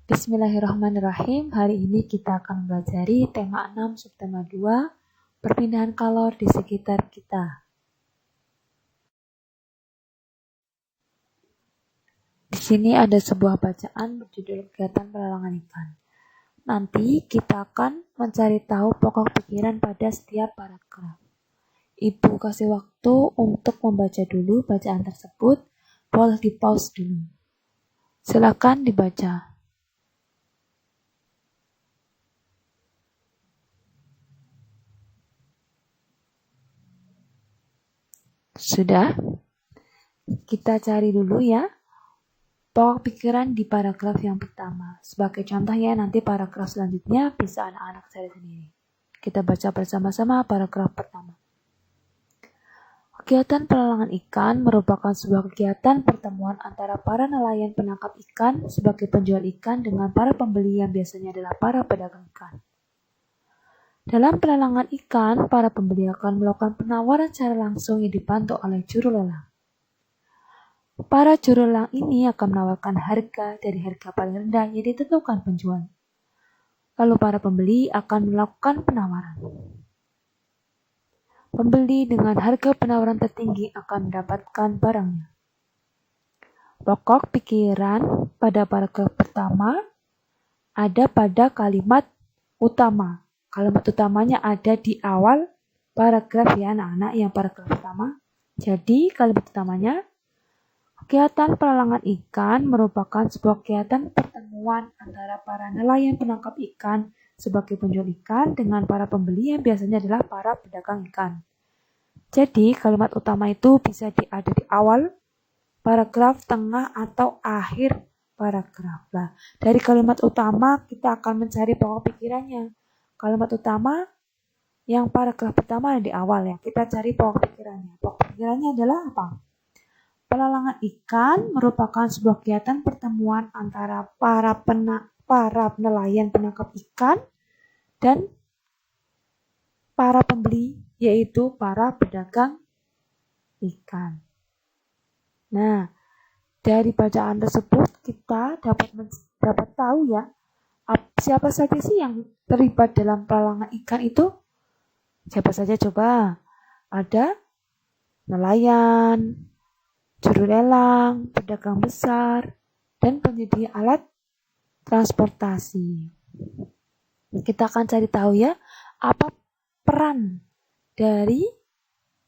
Bismillahirrahmanirrahim. Hari ini kita akan mempelajari tema 6 subtema 2, perpindahan kalor di sekitar kita. Di sini ada sebuah bacaan berjudul kegiatan pelelangan ikan. Nanti kita akan mencari tahu pokok pikiran pada setiap paragraf. Ibu kasih waktu untuk membaca dulu bacaan tersebut, boleh di pause dulu. Silakan dibaca. Sudah? Kita cari dulu ya pokok pikiran di paragraf yang pertama. Sebagai contohnya nanti paragraf selanjutnya bisa anak-anak cari sendiri. Kita baca bersama-sama paragraf pertama. Kegiatan pelelangan ikan merupakan sebuah kegiatan pertemuan antara para nelayan penangkap ikan sebagai penjual ikan dengan para pembeli yang biasanya adalah para pedagang ikan. Dalam pelelangan ikan, para pembeli akan melakukan penawaran secara langsung yang dibantu oleh juru lelang. Para juru lelang ini akan menawarkan harga dari harga paling rendah yang ditentukan penjual. Lalu para pembeli akan melakukan penawaran. Pembeli dengan harga penawaran tertinggi akan mendapatkan barangnya. Pokok pikiran pada paragraf pertama ada pada kalimat utama. Kalimat utamanya ada di awal paragraf ya anak-anak yang paragraf pertama. Jadi kalimat utamanya, kegiatan pelelangan ikan merupakan sebuah kegiatan pertemuan antara para nelayan penangkap ikan sebagai penjual ikan dengan para pembeli yang biasanya adalah para pedagang ikan. Jadi kalimat utama itu bisa ada di awal paragraf, tengah, atau akhir paragraf. Nah, dari kalimat utama kita akan mencari pokok pikirannya. Kalimat utama yang paragraf pertama ada di awal ya. Kita cari pokok pikirannya. Pokok pikirannya adalah apa? Pelelangan ikan merupakan sebuah kegiatan pertemuan antara para nelayan penangkap ikan dan para pembeli, yaitu para pedagang ikan. Nah, dari bacaan tersebut kita dapat tahu ya, siapa saja sih yang terlibat dalam pelelangan ikan itu? Siapa saja coba? Ada nelayan, juru lelang, pedagang besar, dan penyedia alat transportasi. Kita akan cari tahu ya, apa peran dari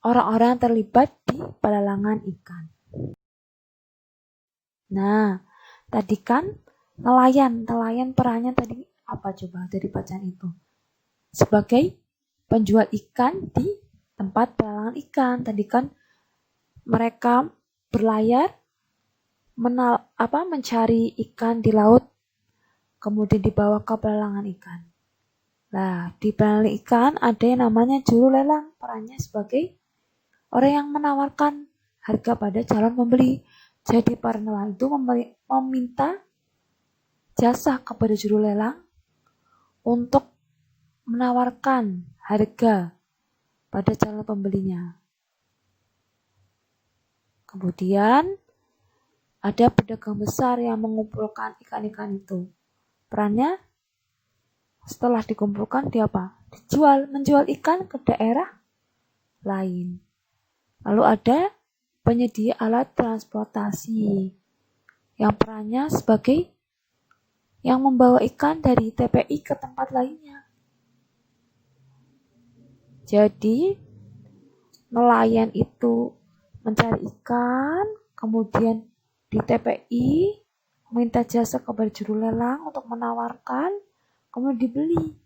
orang-orang yang terlibat di pelelangan ikan. Nah, tadi kan nelayan perannya tadi apa coba dari bacaan itu? Sebagai penjual ikan di tempat pelelangan ikan. Tadi kan mereka berlayar mencari ikan di laut, kemudian dibawa ke pelelangan ikan. Nah, di pelelangan ikan ada yang namanya juru lelang, perannya sebagai orang yang menawarkan harga pada calon pembeli. Jadi para nelayan itu meminta jasa kepada juru lelang untuk menawarkan harga pada calon pembelinya. Kemudian ada pedagang besar yang mengumpulkan ikan-ikan itu. Perannya setelah dikumpulkan dia apa? Menjual ikan ke daerah lain. Lalu ada penyedia alat transportasi yang perannya sebagai yang membawa ikan dari TPI ke tempat lainnya. Jadi nelayan itu mencari ikan, kemudian di TPI meminta jasa kepada juru lelang untuk menawarkan, kemudian dibeli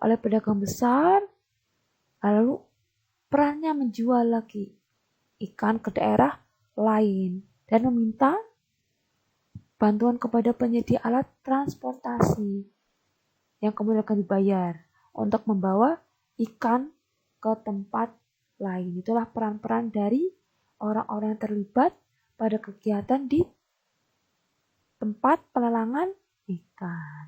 oleh pedagang besar, lalu perannya menjual lagi ikan ke daerah lain dan meminta bantuan kepada penyedia alat transportasi yang kemudian akan dibayar untuk membawa ikan ke tempat lain. Itulah peran-peran dari orang-orang yang terlibat pada kegiatan di tempat pelelangan ikan.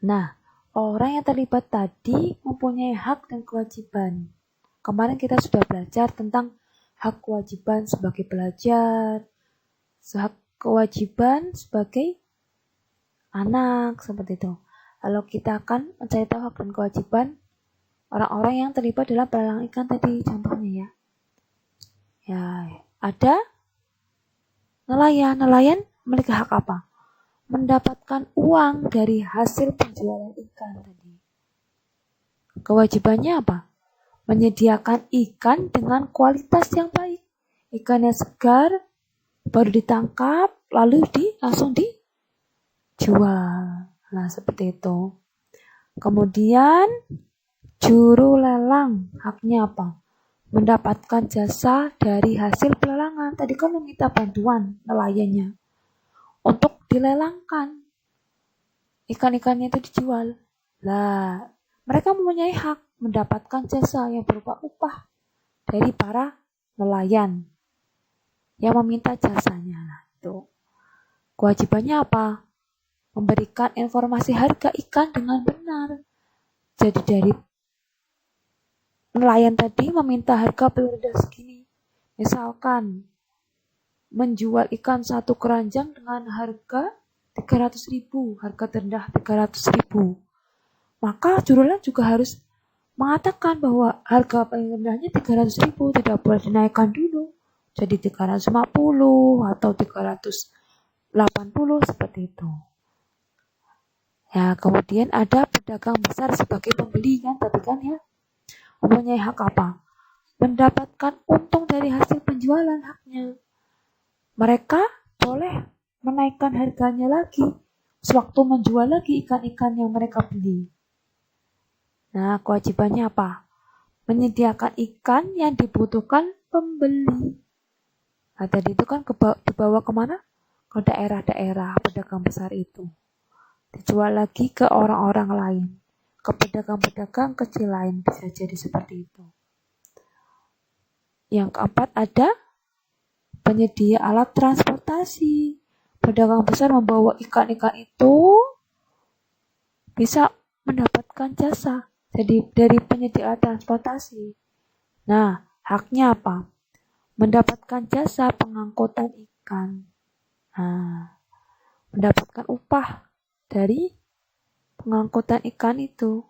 Nah, orang yang terlibat tadi mempunyai hak dan kewajiban. Kemarin kita sudah belajar tentang hak kewajiban sebagai pelajar, hak kewajiban sebagai anak, seperti itu. Lalu kita akan mencari tahu hak dan kewajiban orang-orang yang terlibat dalam pelelangan ikan tadi, contohnya ya. Ya, ada nelayan. Nelayan memiliki hak apa? Mendapatkan uang dari hasil penjualan ikan tadi. Kewajibannya apa? Menyediakan ikan dengan kualitas yang baik. Ikan yang segar, baru ditangkap, lalu langsung dijual. Nah, seperti itu. Kemudian, juru lelang, haknya apa? Mendapatkan jasa dari hasil pelelangan. Tadi kan meminta bantuan nelayannya untuk dilelangkan. Ikan-ikannya itu dijual. Lah, mereka mempunyai hak mendapatkan jasa yang berupa upah dari para nelayan yang meminta jasanya. Nah, itu. Kewajibannya apa? Memberikan informasi harga ikan dengan benar. Jadi dari nelayan tadi meminta harga periode segini. Misalkan menjual ikan 1 keranjang dengan harga 300.000, harga terendah 300.000. Maka jurulan juga harus mengatakan bahwa harga paling rendahnya 300.000, tidak boleh dinaikkan dulu jadi 350 atau 380, seperti itu. Ya, kemudian ada pedagang besar sebagai pembeli kan tadi kan ya. Mempunyai hak apa? Mendapatkan untung dari hasil penjualan haknya. Mereka boleh menaikkan harganya lagi sewaktu menjual lagi ikan-ikan yang mereka beli. Nah, kewajibannya apa? Menyediakan ikan yang dibutuhkan pembeli. Nah, tadi itu kan dibawa kemana? Ke daerah-daerah pedagang besar itu. Dijual lagi ke orang-orang lain. Ke pedagang-pedagang kecil lain, bisa jadi seperti itu. Yang keempat ada penyedia alat transportasi. Pedagang besar membawa ikan-ikan itu bisa mendapatkan jasa. Jadi dari penyedia alat transportasi. Nah, haknya apa? Mendapatkan jasa pengangkutan ikan. Nah, mendapatkan upah dari pengangkutan ikan itu.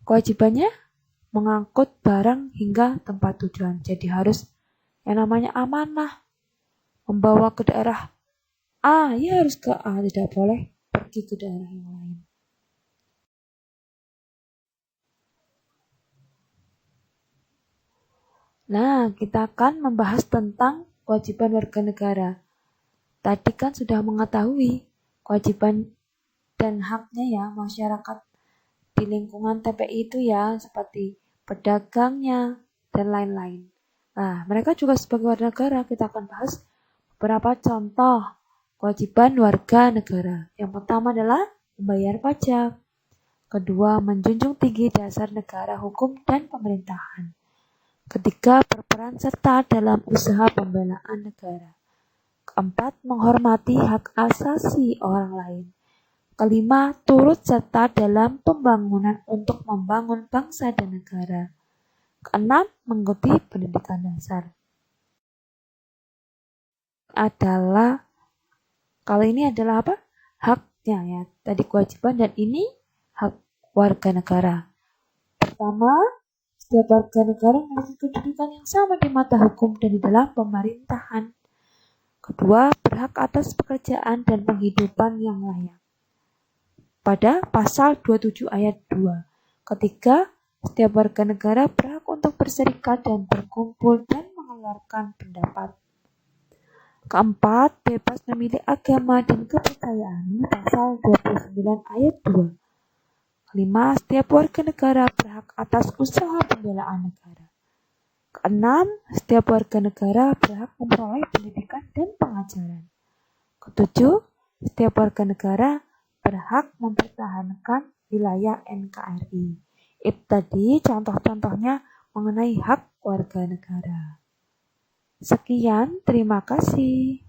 Kewajibannya mengangkut barang hingga tempat tujuan. Jadi harus yang namanya amanah. Membawa ke daerah A, ya harus ke A, tidak boleh pergi ke daerah yang lain. Nah, kita akan membahas tentang kewajiban warga negara. Tadi kan sudah mengetahui kewajiban dan haknya ya masyarakat di lingkungan TPI itu ya, seperti pedagangnya dan lain-lain. Nah, mereka juga sebagai warga negara. Kita akan bahas beberapa contoh kewajiban warga negara. Yang pertama adalah membayar pajak. Kedua, menjunjung tinggi dasar negara, hukum, dan pemerintahan. Ketiga, berperan serta dalam usaha pembelaan negara. Keempat, menghormati hak asasi orang lain. Kelima, turut serta dalam pembangunan untuk membangun bangsa dan negara. Keenam, mengikuti pendidikan dasar. Kalau ini adalah apa? Haknya ya. Tadi kewajiban dan ini hak warga negara. Pertama, setiap warga negara memiliki kedudukan yang sama di mata hukum dan di dalam pemerintahan. Kedua, berhak atas pekerjaan dan penghidupan yang layak. Pada pasal 27 ayat 2. Ketiga, setiap warga negara berhak untuk berserikat dan berkumpul dan mengeluarkan pendapat. Keempat, bebas memilih agama dan kepercayaan. Pasal 29 ayat 2. Kelima, setiap warga negara berhak atas usaha pembelaan negara. Keenam, setiap warga negara berhak memperoleh pendidikan dan pengajaran. Ketujuh, setiap warga negara berhak mempertahankan wilayah NKRI. Itu tadi contoh-contohnya mengenai hak warga negara. Sekian, terima kasih.